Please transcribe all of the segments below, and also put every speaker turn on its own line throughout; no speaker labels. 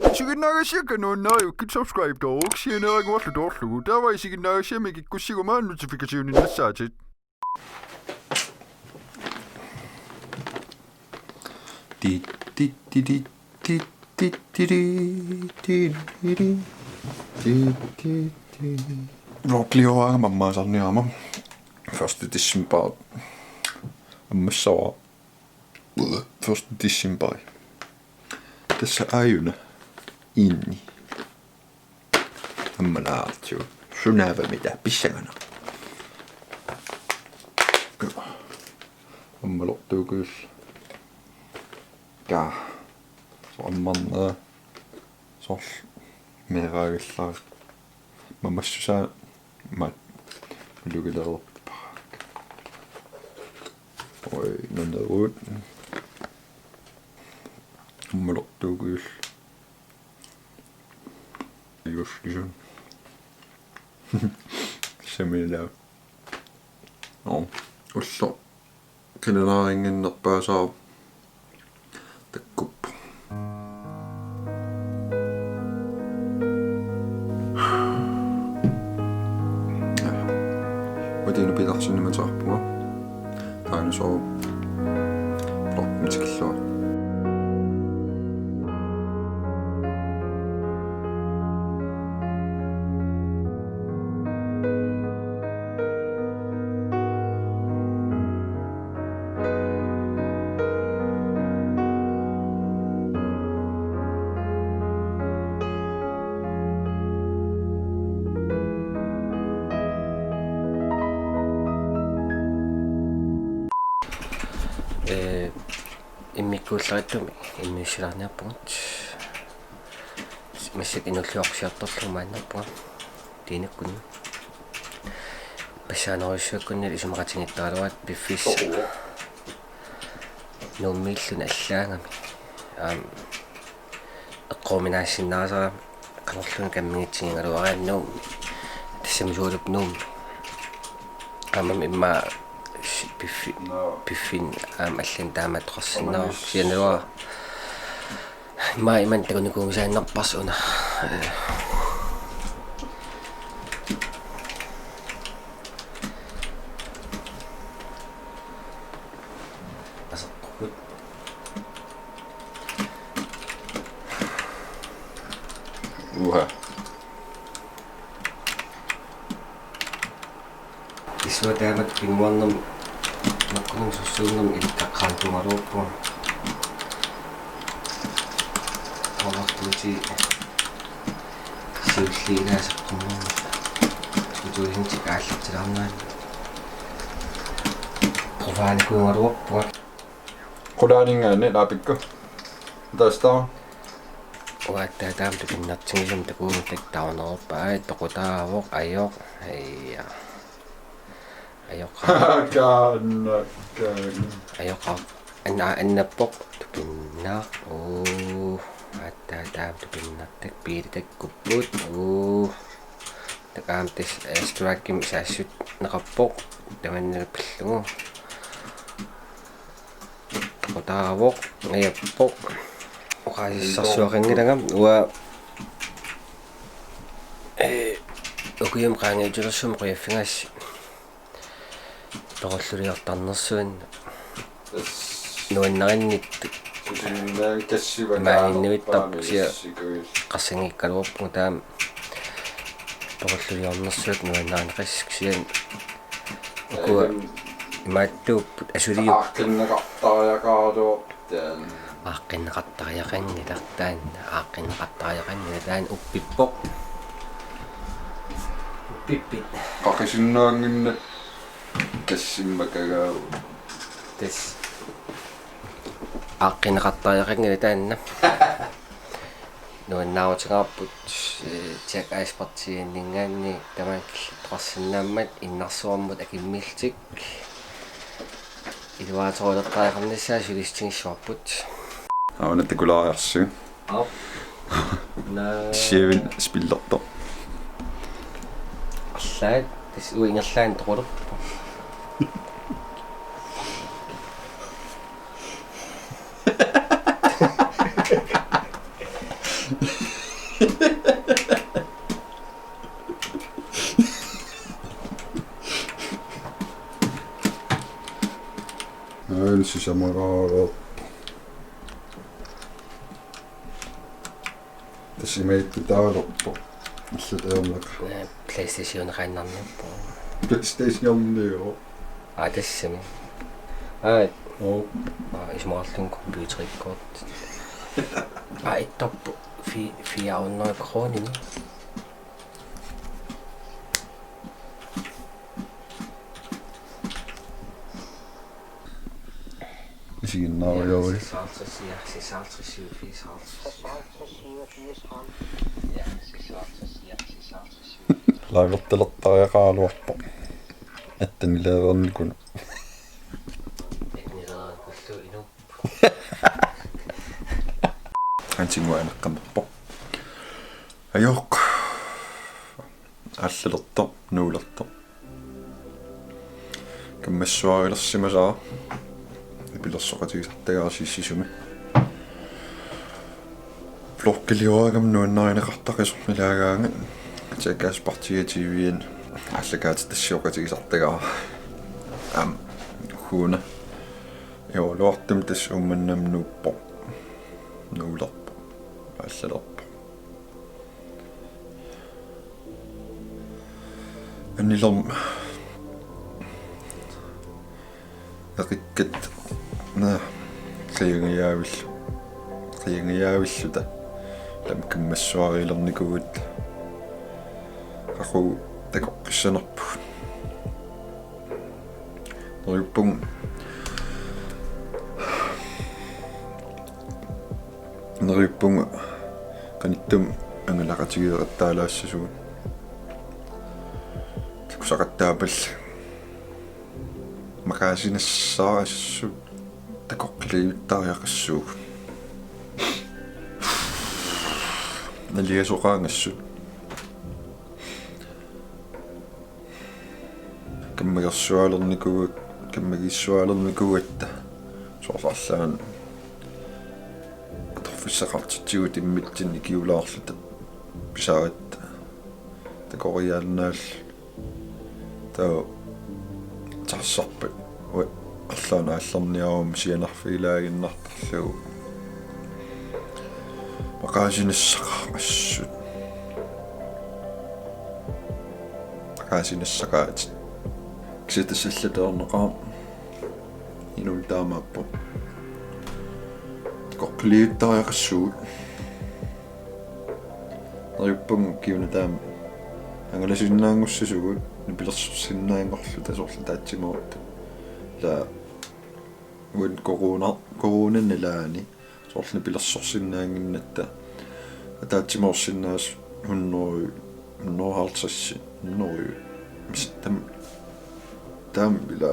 Siginnaagasiaka nuunnaajukki subscribe dog sianaagwallu torlugu tavai siginnaagasiamiki kussigumaa notificationi nassaatit Roklioa mamma sanniama 1. december ammassawa 1. december tässä ajuna inni ammalaatju sunava mitä pissagana ammalottuu kyllä ka ammanna sos meragilla mammassusa ma lugilerpa oi nanderut ammalottuu kyllä just liksom semilla no ossa kenellä ingen nappaa saa tekkup Wadinu pidarsin niman saarpua Dynosaw plotmitikillua
Immikkuullaritumi immiussilarniarpugut massat inulluorsiartorlumaannerpuga tiinakkunni passaanerissuakkunni isumaqatingittaaluat piffis nuummiilluna allaangami eqqoominaassinnaasara qanerluni kammingitsingingaluariannuum tassamisuulup nuum qaamam imma piffin allan taamatorsinaa sianua iman takunikuumisaannerparsuna asaqqugut
uha
isuataamat pinguarnermi nakkunum sussuunnermi iltaqqaantumaluuppuga qalartuuti siulliinaaseqqummermi sutuusintik aallartilarnaani quvaanikkuungaluarpuga
qulaaningaanni laapikku taastaa
uattaataamtu pinnartingisum takuumitak tauneruppa toqutaavoq ajoq ayya ayoqa annappoq tupinnaaq attaataamtu pinnartak piiritakkupput takaamtis strikeim isaassut neqarpoq tamannalupillugu toqutaavoq ngayappoq uqaasissarsuaqangilagam ua ukuyum qaangiutulersum quyaffingaassi toqolluliartarnersuan nuannarinnittu maaninnimittarpusia qassangikkaluorpugu taam toqolluliarnersuat nuannaaneqassikusian ukua imaattuupput asuliup aaqqinneqartariaqangilartaan aaqqinneqartariaqangilataan uppippoq uppippit
qaqisunnaanginna kassimmakagaavu
tas aaqqinneqartariaqangilataan nuannaautigaarput tiak aispartiinningaanni tamaakillutqarsinnaammat innarsuarmut akimmiltik iluaatorulekkaaqarnissaa sulistingissuarput
aunattakulaariarsu siavin spillertor
allaat tas uingerlaan toqulерпу
Älsi samalla. Tässä meitä täällä loppu. Missä täällä?
PlayStation rannarnippu.
PlayStation joo.
Tassami. Ismaallun computerikort. Ittoppu 400 kroner.
Siinä on joo. Laivottelottaa ja kaaluoppo. Että niillä on kun Hansinnguaq nuuppoq. Ajokka. Allelotto nuulotto. Kammassuarilersimasaa. Pilersoqatigisartagaa sissisumi. Florkelioragam nuannarineqartaqisormilaagaanga. Takorloorsinnaagukku allakaat tassioqatigisartagaa. Huuna. Joo, luortum tass ummannam nuuppoq. Nuulerpo. Allalorpo. Annilorm. Aqikkat qiyangiaavilluta lam kammassuarilernikugут qaqu takoqqissanerput nuuppoq nuuppoq qanittum angalaqatigileqattaalaassasuun takusaqattaapall maqaasinassaarissu takoqqiliuttaariaqassuug naliasuqaangassu kammagersualernikugutta soorsaarlaan torfissaqartitsugut immitsin ikiulaarluta pisaarat takoriaalnaal tao tassarpa аллаана аллерниарум сианарфилаагиннартарлугу мақаасинассақармассут мақаасинассақаат киситассаллатернеқаа инултаамааппо коклиуттариақассуут нариппун киунатаам ангаласиннаангуссасугут нипилерсорсиннаангорлу тасорлу таатсимаут la uin koronanalaani soorlni pilersorsinnaanginnatta ataatsimorsinnaas hunnoruhalsassi mistam tam ila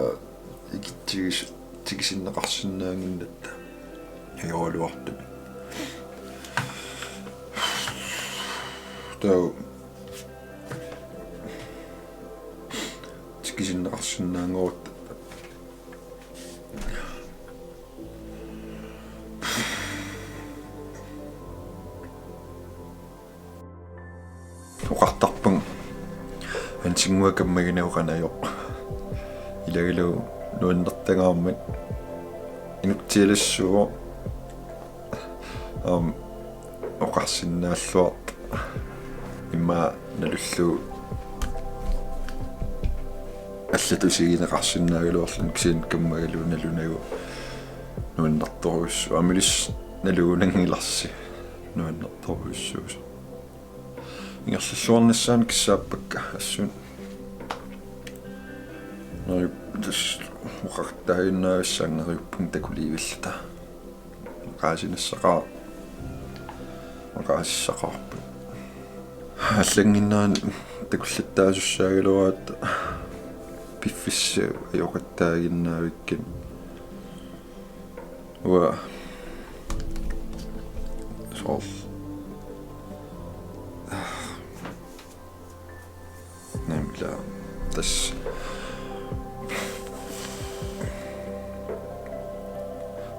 tigisinneqarsinnaanginnatta yajoaluartumi tau tigisinneqarsinnaangoot uqartarpun Hansinnguaq kammaginauqanajoq ilagilu nuannertagaarmat inuktialassuo oqarsinnaalluart imma nalullu allatusigineqarsinnaagiluarlun kisiin kammagaluunalunagu nuannertoruussu amilis naluunangilarsi nuannertoruussuus ingerlalluarnassaan kissaapakka assun nari tas uqartaayunnaavissaagneriuppun takuliivillata maqaasissaqarpu аллангиннаан такуллаттаасуссаагалуаат пиффисса аёқаттаагиннаавиккин уа сол nämla tas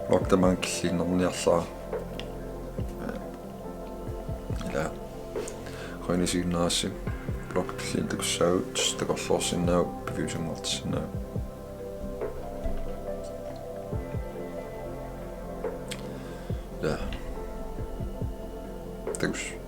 локтаман киллинерниарлаа Ja. Hansinnguaq blogtilliin takussaagut Takorloorsinnaagukku piviusunngortissinnaavat. Ja. Takus